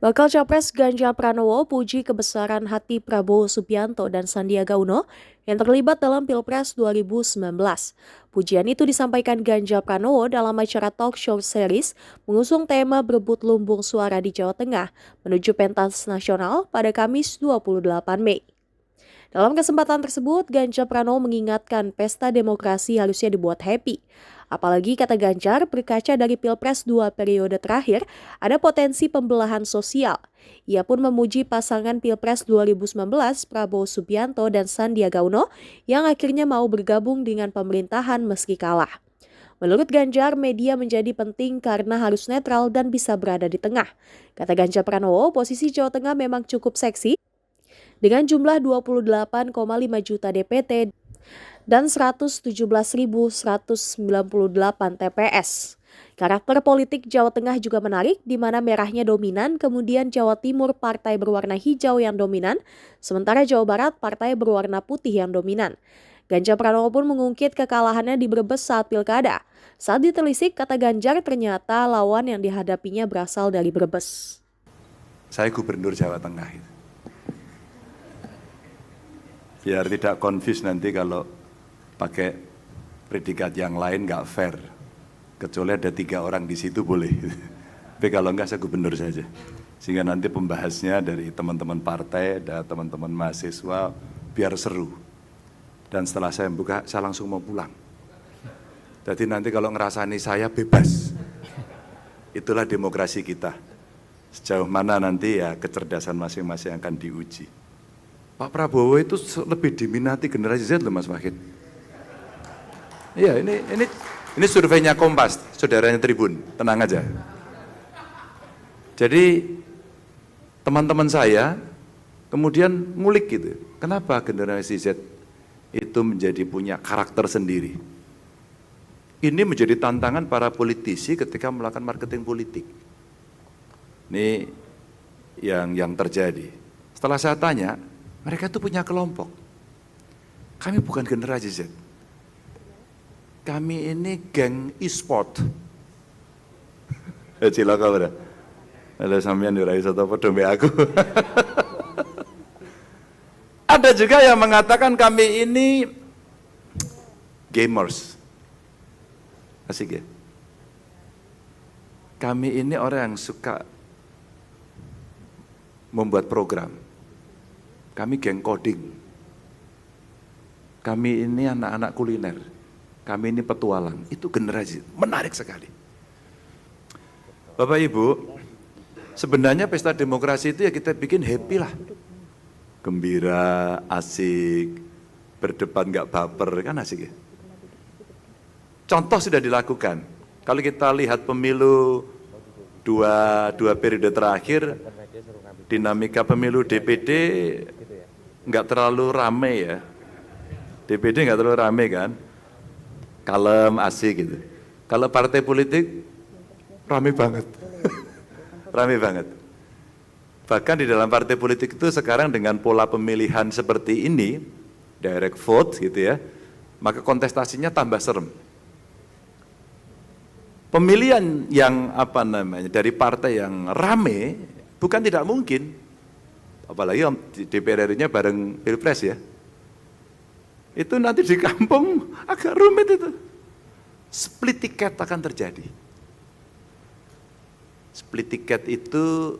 Bakal Capres Ganjar Pranowo puji kebesaran hati Prabowo Subianto dan Sandiaga Uno yang terlibat dalam Pilpres 2019. Pujian itu disampaikan Ganjar Pranowo dalam acara talk show series mengusung tema berebut lumbung suara di Jawa Tengah menuju pentas nasional pada Kamis 28 Mei. Dalam kesempatan tersebut, Ganjar Pranowo mengingatkan pesta demokrasi harusnya dibuat happy. Apalagi kata Ganjar, berkaca dari Pilpres 2 periode terakhir, ada potensi pembelahan sosial. Ia pun memuji pasangan Pilpres 2019 Prabowo Subianto dan Sandiaga Uno yang akhirnya mau bergabung dengan pemerintahan meski kalah. Menurut Ganjar, media menjadi penting karena harus netral dan bisa berada di tengah. Kata Ganjar Pranowo, posisi Jawa Tengah memang cukup seksi dengan jumlah 28,5 juta DPT dan 117.198 TPS. Karakter politik Jawa Tengah juga menarik, di mana merahnya dominan, kemudian Jawa Timur partai berwarna hijau yang dominan, sementara Jawa Barat partai berwarna putih yang dominan. Ganjar Pranowo pun mengungkit kekalahannya di Brebes saat pilkada. Saat ditelisik, kata Ganjar ternyata lawan yang dihadapinya berasal dari Brebes. Saya gubernur Jawa Tengah itu. Biar tidak confuse nanti kalau pakai predikat yang lain nggak fair. Kecuali ada 3 orang di situ boleh. Tapi kalau enggak saya gubernur saja. Sehingga nanti pembahasnya dari teman-teman partai dan teman-teman mahasiswa biar seru. Dan setelah saya buka, saya langsung mau pulang. Jadi nanti kalau ngerasani saya bebas. Itulah demokrasi kita. Sejauh mana nanti ya kecerdasan masing-masing akan diuji. Pak Prabowo itu lebih diminati generasi Z loh Mas Wahid. Iya, ini surveinya Kompas, saudaranya Tribun, tenang aja. Jadi teman-teman saya kemudian ngulik gitu, kenapa generasi Z itu menjadi punya karakter sendiri. Ini menjadi tantangan para politisi ketika melakukan marketing politik. Ini yang terjadi. Setelah saya tanya, mereka itu punya kelompok. Kami bukan generasi Z. Kami ini geng e-sport. Cilaka udah. Halo sampean ora iso apa dombe aku. Ada juga yang mengatakan kami ini gamers. Asik ya? Kami ini orang yang suka membuat program. Kami geng coding. Kami ini anak-anak kuliner. Kami ini petualang. Itu generasi menarik sekali. Bapak Ibu, sebenarnya pesta demokrasi itu ya kita bikin happy lah. Gembira, asik, berdebat nggak baper, kan asik ya. Contoh sudah dilakukan. Kalau kita lihat pemilu dua periode terakhir, dinamika pemilu DPD nggak terlalu rame ya. DPD nggak terlalu rame kan, kalem, asik gitu. Kalau partai politik rame banget, rame banget. Bahkan di dalam partai politik itu sekarang dengan pola pemilihan seperti ini, direct vote gitu ya, maka kontestasinya tambah serem. Pemilihan yang dari partai yang rame bukan tidak mungkin, apalagi DPR-nya bareng Pilpres ya. Itu nanti di kampung agak rumit itu. Split tiket akan terjadi. Split tiket itu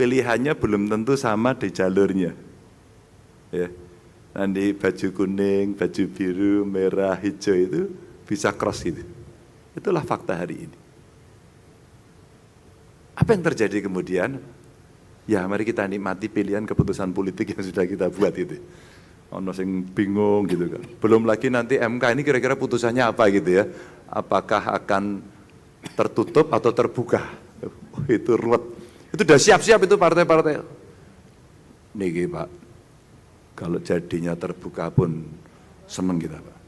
pilihannya belum tentu sama di jalurnya. Ya. Nanti baju kuning, baju biru, merah, hijau itu bisa cross gitu. Itulah fakta hari ini. Apa yang terjadi kemudian? Ya mari kita nikmati pilihan keputusan politik yang sudah kita buat itu. Ono sing bingung gitu kan. Belum lagi nanti MK ini kira-kira putusannya apa gitu ya. Apakah akan tertutup atau terbuka? Itu ruwet. Itu udah siap-siap itu partai-partai. Niki Pak, kalau jadinya terbuka pun seneng kita Pak.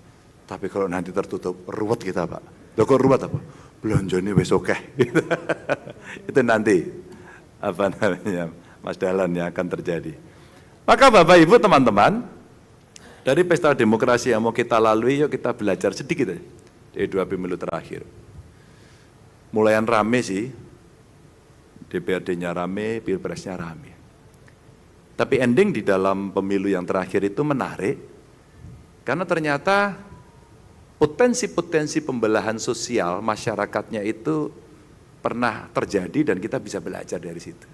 Tapi kalau nanti tertutup, ruwet kita Pak. Loh kok ruwet apa? Belanjanya wis oke. Itu nanti Mas Dahlan yang akan terjadi. Maka Bapak Ibu teman-teman, dari pesta demokrasi yang mau kita lalui, yuk kita belajar sedikit aja dari 2 pemilu terakhir. Mulaian rame sih, DPRD-nya rame, Pilpresnya rame. Tapi ending di dalam pemilu yang terakhir itu menarik, karena ternyata potensi-potensi pembelahan sosial masyarakatnya itu pernah terjadi dan kita bisa belajar dari situ.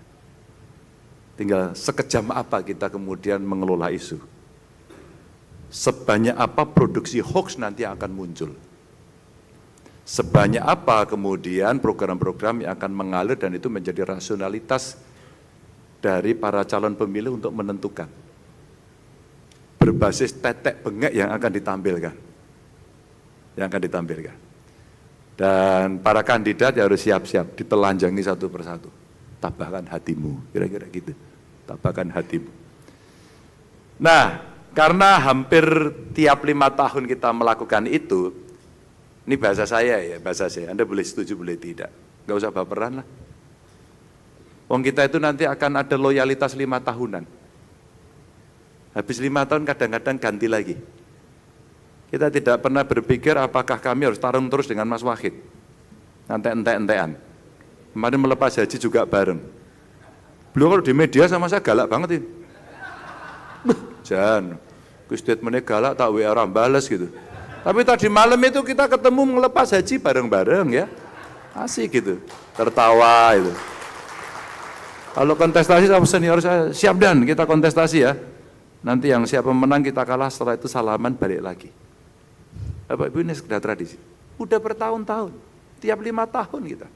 Tinggal sekejam apa kita kemudian mengelola isu. Sebanyak apa produksi hoax nanti akan muncul. Sebanyak apa kemudian program-program yang akan mengalir dan itu menjadi rasionalitas dari para calon pemilih untuk menentukan. Berbasis tetek bengek yang akan ditampilkan. Yang akan ditampilkan. Dan para kandidat ya harus siap-siap, ditelanjangi satu persatu. Tabahkan hatimu, kira-kira gitu. Tabahkan hatimu. Nah, karena hampir tiap 5 tahun kita melakukan itu, ini bahasa saya ya, bahasa saya. Anda boleh setuju, boleh tidak. Nggak usah baperan lah. Wong kita itu nanti akan ada loyalitas 5 tahunan. Habis 5 tahun kadang-kadang ganti lagi. Kita tidak pernah berpikir apakah kami harus tarung terus dengan Mas Wahid. Nanti ente-entean. Kemarin melepas haji juga bareng. Beliau kalau di media sama saya galak banget ini. Jangan, statementnya galak tak WA orang bales gitu. Tapi tadi malam itu kita ketemu melepas haji bareng-bareng ya. Asik gitu, tertawa itu. Kalau kontestasi sama senior saya, siap dan kita kontestasi ya. Nanti yang siapa menang kita kalah, setelah itu salaman balik lagi. Bapak Ibu ini sekedar tradisi. Udah bertahun-tahun, tiap 5 tahun kita.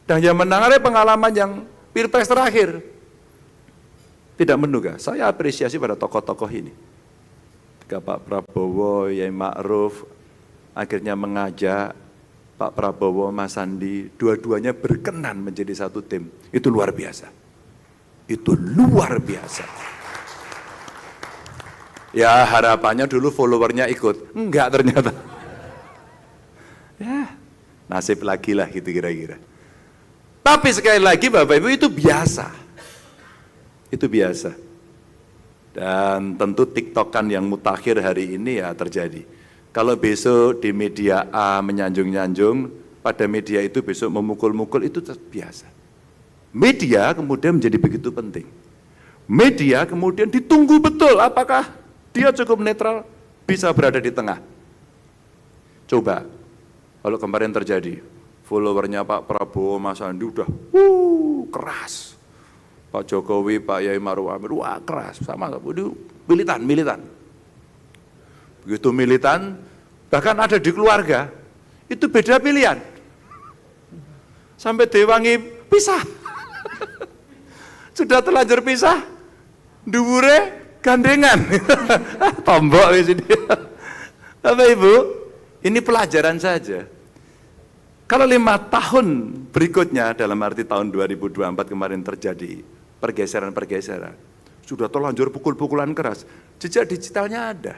Dan yang menang ada pengalaman yang Pilpres terakhir. Tidak menduga, saya apresiasi pada tokoh-tokoh ini. Ketika Pak Prabowo, Yai Ma'ruf, akhirnya mengajak Pak Prabowo, Mas Sandi, dua-duanya berkenan menjadi satu tim. Itu luar biasa. Itu luar biasa. Ya harapannya dulu followernya ikut. Enggak ternyata. Ya nasib lagi lah gitu kira-kira. Tapi sekali lagi Bapak Ibu itu biasa. Itu biasa. Dan tentu TikTokan yang mutakhir hari ini ya terjadi. Kalau besok di media A menyanjung-nyanjung, pada media itu besok memukul-mukul, itu biasa. Media kemudian menjadi begitu penting. Media kemudian ditunggu betul apakah dia cukup netral, bisa berada di tengah. Coba, kalau kemarin terjadi, followernya Pak Prabowo, Mas Sandi udah keras. Pak Jokowi, Pak Yai Ma'ruf Amin, wah keras, sama, militan. Begitu militan, bahkan ada di keluarga, itu beda pilihan. Sampai diwangi pisah. Sudah terlanjur pisah, dhuwure gandengan. Tombok di sini. Bapak Ibu, ini pelajaran saja. Kalau 5 tahun berikutnya, dalam arti tahun 2024 kemarin terjadi pergeseran-pergeseran, sudah terlanjur pukul-pukulan keras, jejak digitalnya ada.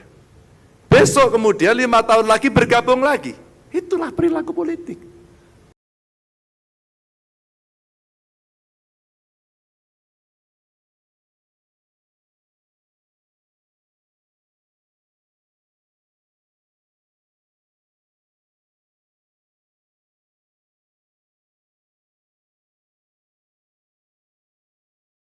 Besok kemudian 5 tahun lagi bergabung lagi. Itulah perilaku politik.